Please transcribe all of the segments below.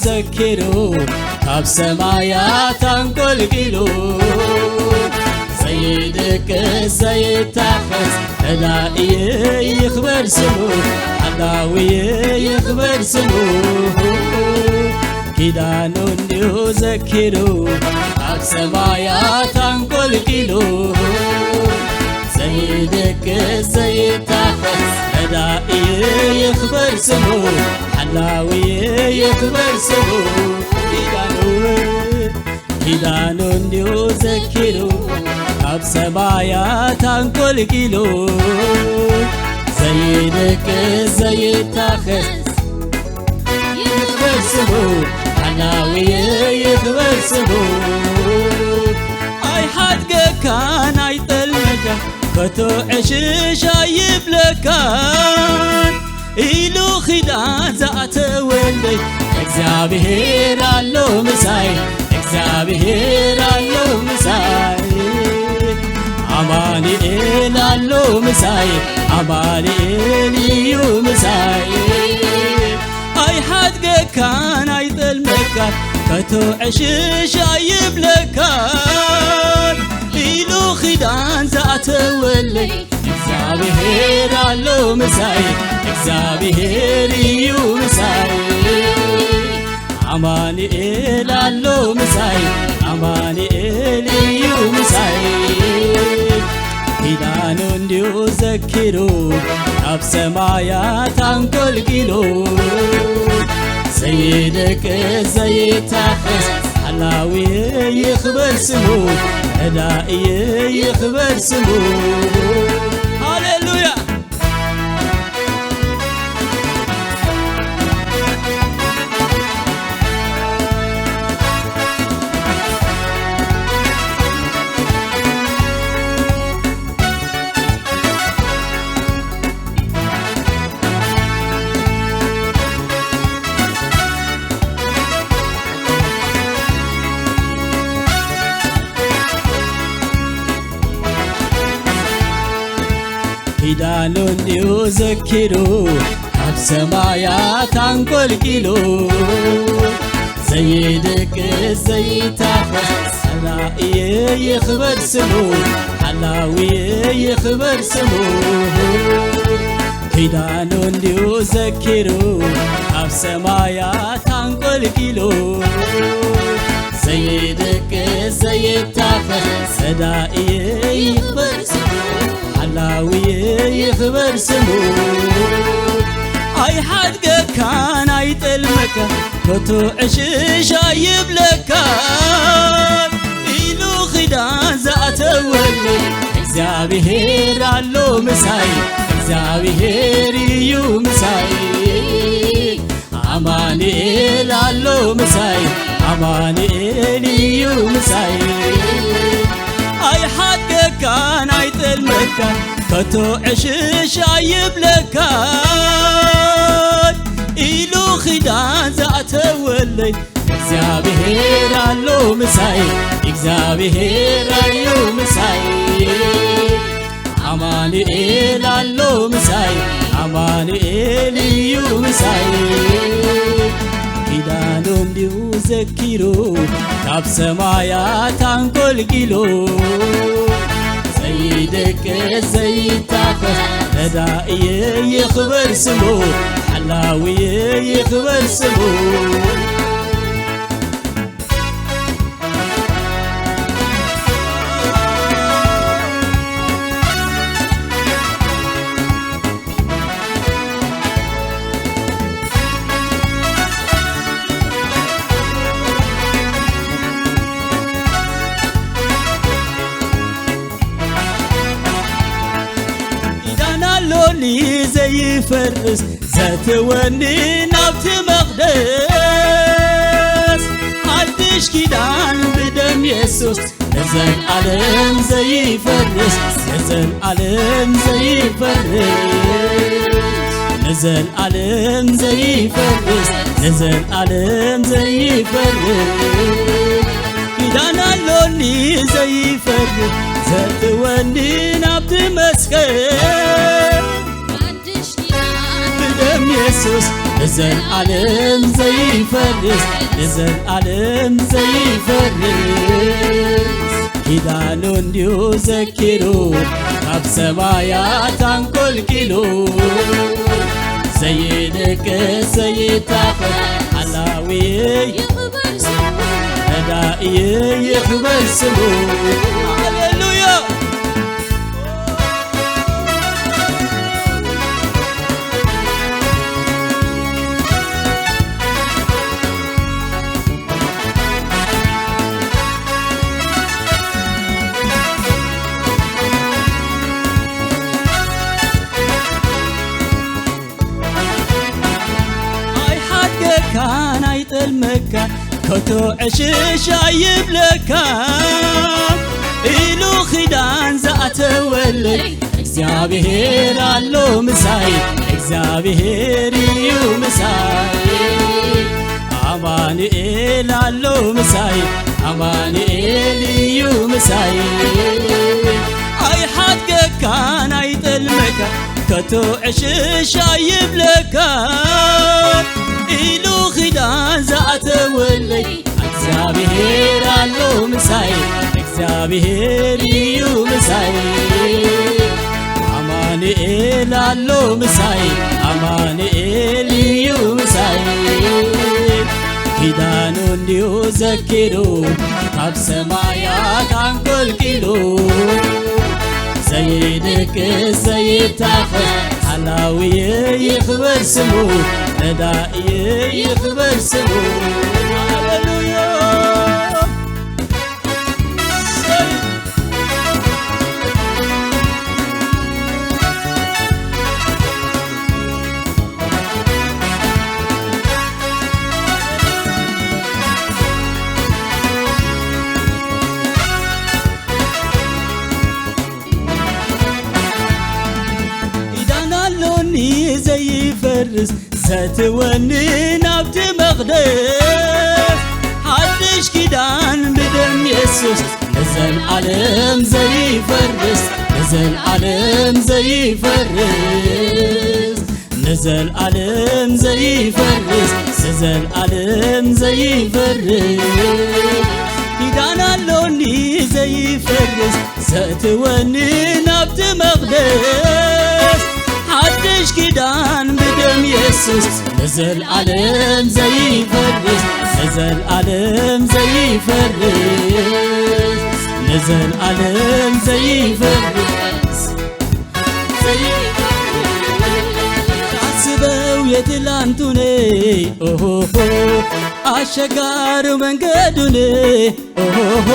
ዘኪሩ ካብ ሰማያት አንቆልቂሉ ዘይድቅስ ዘይታፈስ ነዳእየ ይኽበር ስሙ ሓላውየ ይኽበር ስሙ ኪዳኑ እንዲሁ ዘኪሩ ካብ ሰማያት አንቆልቂሉ ዘይድቅስ ዘይታፈስ ነዳእየ ይኽበር ስሙ ሓላውየ ይኽበር ስሙ ኪዳኑ እንዲሁ ዘኪሩ ካብ ሰማያት አንቆልቂሉ ዘይድቅስ ዘይታፈስ ይኽበር ስሙ ሓላውየ ይኽበር ስሙ ኣይሓድገካን ኣይጠልመካን ከቶ ዕሽሽ ኣይብለካን ኢሉ ኺዳን ዝኣተወለይ እግዚአብሔር አሎ ምሳይ እግዚአብሔር አሎ ምሳይ አማኑኤል አሎ ምሳይ አማኑኤል እዩ ምሳይ ኣይሓድገካን ኣይጠልመካን ከቶ ዕሽሽ ኣይብለካን ኢሉ ኺዳን ዝኣተወለይ እግዚአብሔር አሎ ምሳይ እግዚአብሔር እዩ ምሳይ አማኑኤል አሎ ምሳይ አማኑኤል እዩ ምሳይ ኪዳኑ እንዲሁ ዘኪሩ ካብ ሰማያት አንቆልቂሉ ዘይድቅስ ዘይታፈስ ሓላውየ ይኽበር ስሙ ነዳእየ ይኽበር ስሙ ሃሌሉያ ኪዳኑ እንዲሁ ዘኪሩ ካብ ሰማያት አንቆልቂሉ ዘይድቅስ ዘይታፈስ ነዳእየ ይኽበር ስሙ ሓላውየ ይኽበር ስሙ ኪዳኑ እንዲሁ ዘኪሩ ካብ ሰማያት አንቆልቂሉ ዘይድቅስ ዘይታፈስ ነዳእየ ይኽበር ስሙ ሓላውየ ይኽበር ስሙ ኣይሓድገካን ኣይጠልመካን ከቶ ዕሽሽ ኣይብለካን ኢሉ ኺዳን ዝኣተወለይ እግዚአብሔር አሎ ምሳይ እግዚአብሔር እዩ ምሳይ አማኑኤል አሎ ምሳይ አማኑኤል እዩ ምሳይ ኣይሓድገካን ኣይጠልመካን ከቶ ዕሽሽ ኣይብለካን ኢሉ ኺዳን ዝኣተወለይ እግዚአብሔር አሎ ምሳይ እግዚአብሔር እዩ ምሳይ አማኑኤል አሎ ምሳይ አማኑኤል እዩ ምሳይ ኪዳኑ እንዲሁ ዘኪሩ ካብ ሰማያት አንቆልቂሉ ዘይድቅስ ዘይታፈስ ነዳእየ ይኽበር ስሙ ሓላውየ ይኽበር ስሙ ዘይፈርስ ዘትወኒ ናብቲ መቕደስ ሓድሽ ኪዳን ብደም ኢየሱስ ለዘለዓለም ዘይፈርስ ለዘለዓለም ዘይፈርስ ለዘለዓለም ዘይፈርስ ለዘለዓለም ዘይፈርስ ኪዳን አሎኒ ዘይፈርስ ዘትወኒ ናብቲ መስቀል ኢየሱስ ለዘላለም ዘይፈርስ ለዘላለም ዘይፈርስ ኪዳኑ እንዲሁ ዘኪሩ ካብ ሰማያት አንቆልቂሉ ዘይደቅስ ዘይታፈር አላዊይ ረዳኢይ ይክበር ስሙ ሃሌሉያ كان يطلمك كتو عشش يبلك إلو خدان زاتولي እግዚአብሔር አለው ምሳይ እግዚአብሔር ይው ምሳይ አማኑኤል አለው ምሳይ አማኑኤል ይው ምሳይ አይ ሐቅ ካን አይጥልመካ ከቶ ዕሽሽ ይብለካ ኢሉ ኺዳን ዘአተወለይ እግዚአብሔር አለው ምሳይ እግዚአብሔር ይው ምሳይ አማኑኤል አለው ምሳይ አማኑኤል ይው ምሳይ ኪዳኑ እንዲሁ ዘኪሩ ካብ ሰማያት አንቆልቂሉ ዘይድቅስ ዘይታፈር አላዊይ ይክበር ስሙ ረዳኢይ ይክበር ስሙ ሃሌሉያ زيفرس زاتونين عبد مقدس حدش كدان بدم يسوس نزل عالم زيفرس نزل عالم زيفرس نزل عالم زيفرس نزل عالم زيفرس كدان اللوني زيفرس زاتونين عبد مقدس حدش كدان بدم يسوس نزل عالم زيفرس نزل عالم زيفرس نزل عالم زيفرس عسبو يتلانتوني اوه አሸጋሩ መንገዱን اوه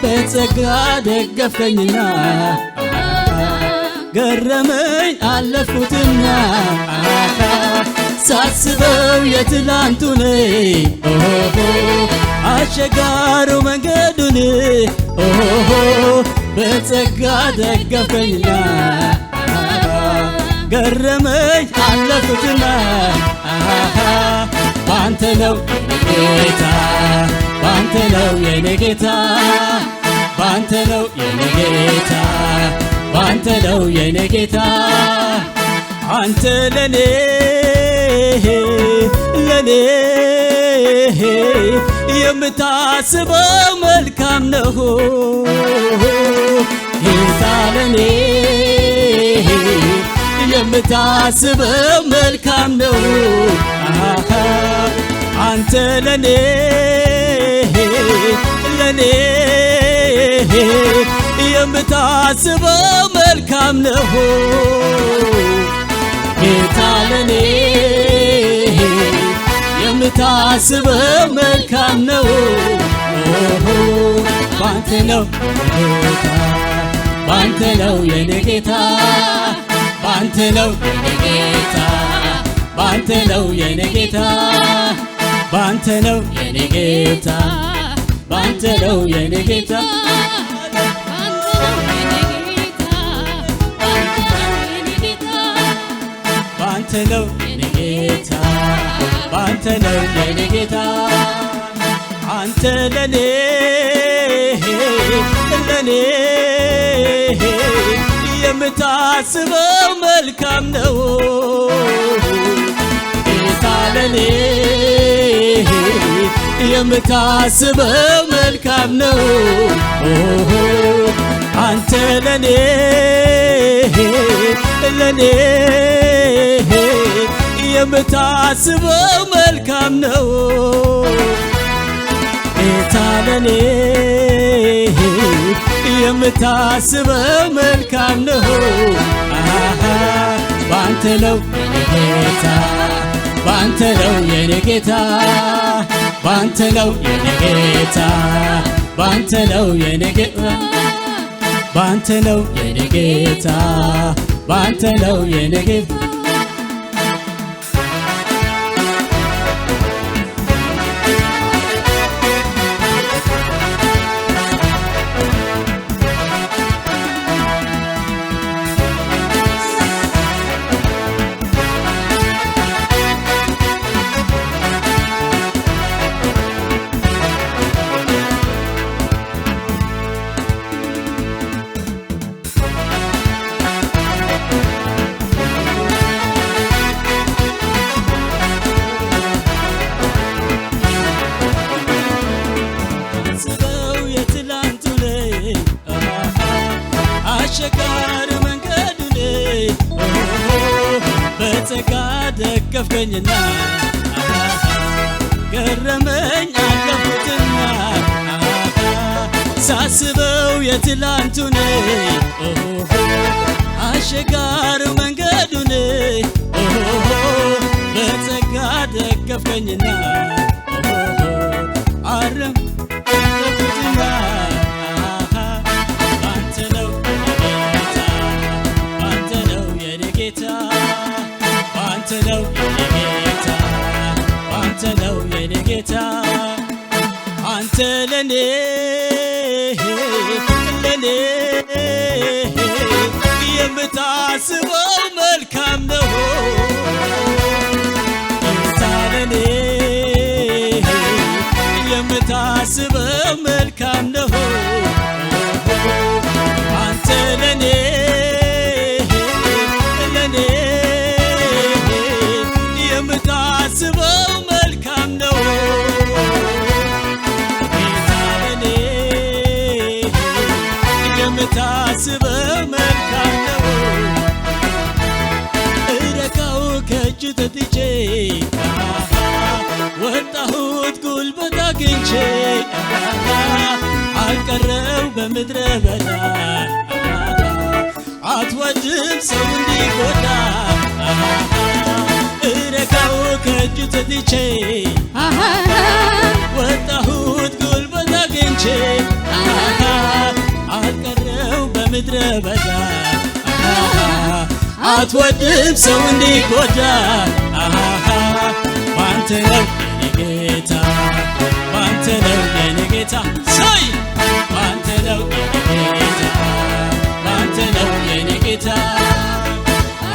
በጸጋ ደገፈኝና ገረመኝ አለፍኩትና ሳስበው የትላንቱን አሸጋሩ መንገዱን በጸጋ ደገፈኝና ገረመኝ አለፍኩትና ባንተ ነው ጌታ ባንተ ነው የኔ ጌታ ባንተ ነው የኔ ጌታ ባንተ ነው የኔ ጌታ አንተ ለኔ የምታስበው መልካም ነው ጌታ ለኔ የምታስበው መልካም ነው አንተ ለኔ የምታስበው መልካም ነው ጌታ ለኔ የምታስበው መልካም ነው ባንተ ነው ጌታ ባንተ ነው የኔ ጌታ ባንተ ነው የኔ ጌታ ባንተ ነው የኔ ጌታ ባንተ ነው የኔ ጌታ ባንተ ነው የኔ ጌታ ባንተ ነው የኔ ጌታ ባንተ ነው የኔ ጌታ አንተ ለኔ የምታስበው መልካም ነው ጌታ ለኔ የምታስበው መልካም ነው አንተ ለኔ የምታስበው መልካም ነው ጌታ ለኔ የምታስበው መልካም ነው ባንተ ነው የኔ ጌታ ባንተ ነው የኔ ጌታ ባንተ ነው የኔ ጌታ ባንተ ነው የኔ ጌታ ባንተ ነው የኔ ጌታ ባንተ ነው የኔ ጌታ አሸጋሪ መንገዱን በጸጋ ደገፍከኝና ገረመኝ አለፉትና ሳስበው የትላንቱን አሸጋሪ መንገዱን በጸጋ ደገፍከኝና አረም አለፉትና ባንተ ነው የኔ ጌታ ባንተ ነው የኔ ጌታ አንተ ለኔ የምታስበው መልካም ነው ጌታ ለኔ የምታስበው መልካም ነው አንተ ለኔ የምታስበው መልካም ነው ጌታ ለኔ የምታስበው መልካም ነው እረካው ከእጅ ተጥቼ ወጣሁት ጉልበት አግኝቼ አልቀረው በምድረ በዳ አትወድም ሰው እንዲጎዳ እረካው ከእጅ ተጥቼ ወጣሁት ጉልበት አግኝቼ አልቀረው በምድረ በዳ አትወድም ሰው እንዲጎዳ ባንተ ነው የኔ ጌታ ባንተ ነው የኔ ጌታ ሳይ ባንተ ነው የኔ ጌታ ባንተ ነው የኔ ጌታ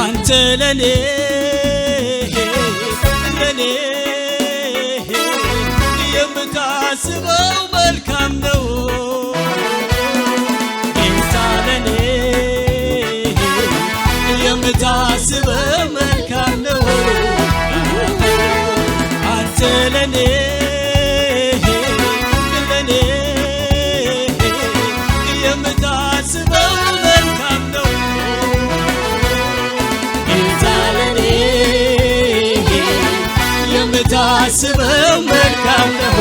አንተ ለኔ የምታስበው መልካም ነው ጌታ ለኔ የምታስበው መልካም ነው አንተ ለኔ የምታስበው መልካም ነው ጌታ ለኔ የምታስበው መልካም ነው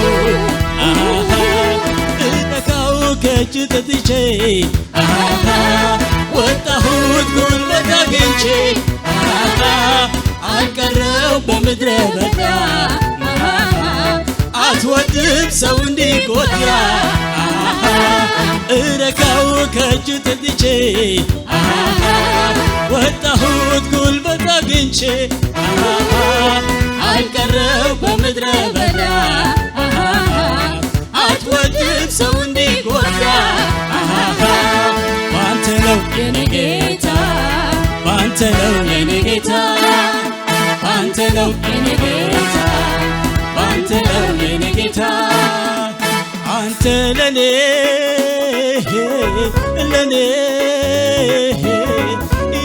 እረካው ከእጅ ተጥቼ ወጣሁት ጉልበት አግኝቼ አልቀረው በምድረ በዳ አትወድም ሰው እንዲጎዳ እረካው ከእጅ ተጥቼ ወጣሁት ጉልበት አግኝቼ አልቀረው በምድረ በዳ አትወድም ሰው እንዲጎዳ ባንተ ነው የኔ ጌታ ባንተ ነው የኔ ጌታ ባንተ ነው የኔ ጌታ ባንተ ነው የኔ ጌታ አንተ ለኔ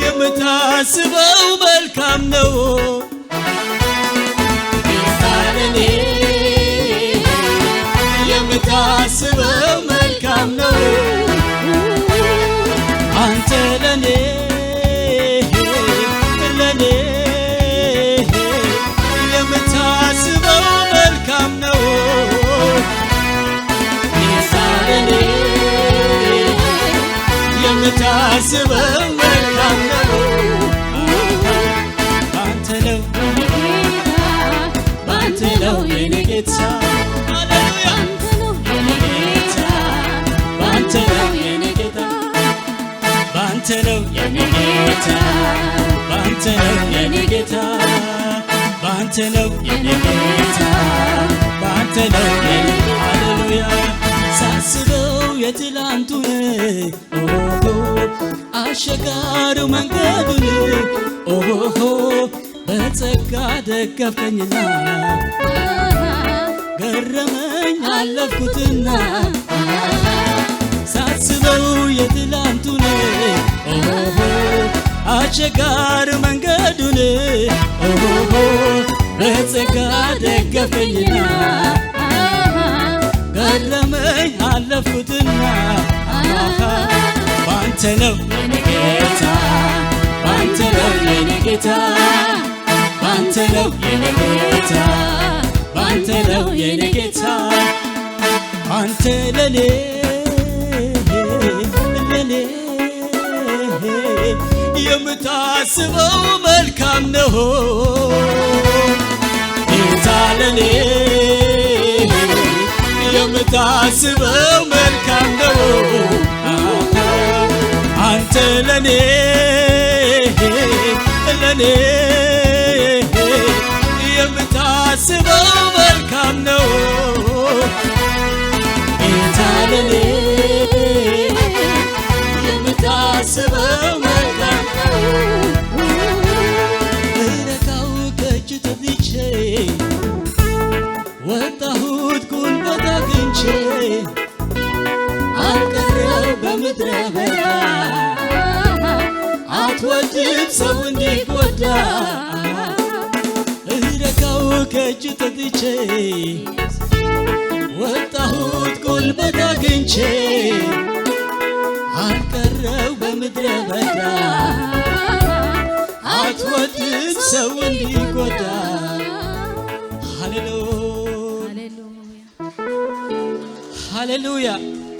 የምታስበው መልካም ነው ለኔ የምታስበው መልካም ነው አንተ ለኔ የምታስበው መልካም ነው ጌታ ለኔ የምታስበው መልካም ነው ባንተ ነው ባንተ ነው የኔ ጌታ ሃሌሉያ የኔ ጌታ ባንተ ነው የኔ ጌታ ባንተ ነው የኔ ጌታ ባንተ ነው የኔ ጌታ ባንተ ነው የኔ ጌታ ባንተ ነው የኔ ሃሌሉያ ሳስበው የትላንቱን አሸጋሪው መንገዱን በጸጋ ደገፈኝና ገረመኝ አለፍኩትና ሳስበው የትላንቱን አሸጋሪው መንገዱን በጸጋ ደገፈኝና ገረመኝ አለፍኩትና ባንተ ነው የኔ ጌታ ባንተ ነው የኔ ጌታ ባንተ ነው የኔ ጌታ ባንተ ነው የኔ ጌታ አንተ ለኔ የምታስበው መልካም ነው ጌታ ለኔ የምታስበው መልካም ነው አንተ ለኔ የምታስበው መልካም ነው ጌታ ለኔ የምታስበው መልካም ነው እረካው ከእጅ ተጥቼ ወጣሁት ጉልበት አግኝቼ አልቀረው በምድረ በዳ አትወድም ሰው እንዲጎዳ እረካው ከእጅ ተጥቼ ወጣሁት ጉልበት አግኝቼ አልቀረው በምድረ በዳ አትወድም ሰው እንዲጎዳ ሃሌሉያ ሃሌሉያ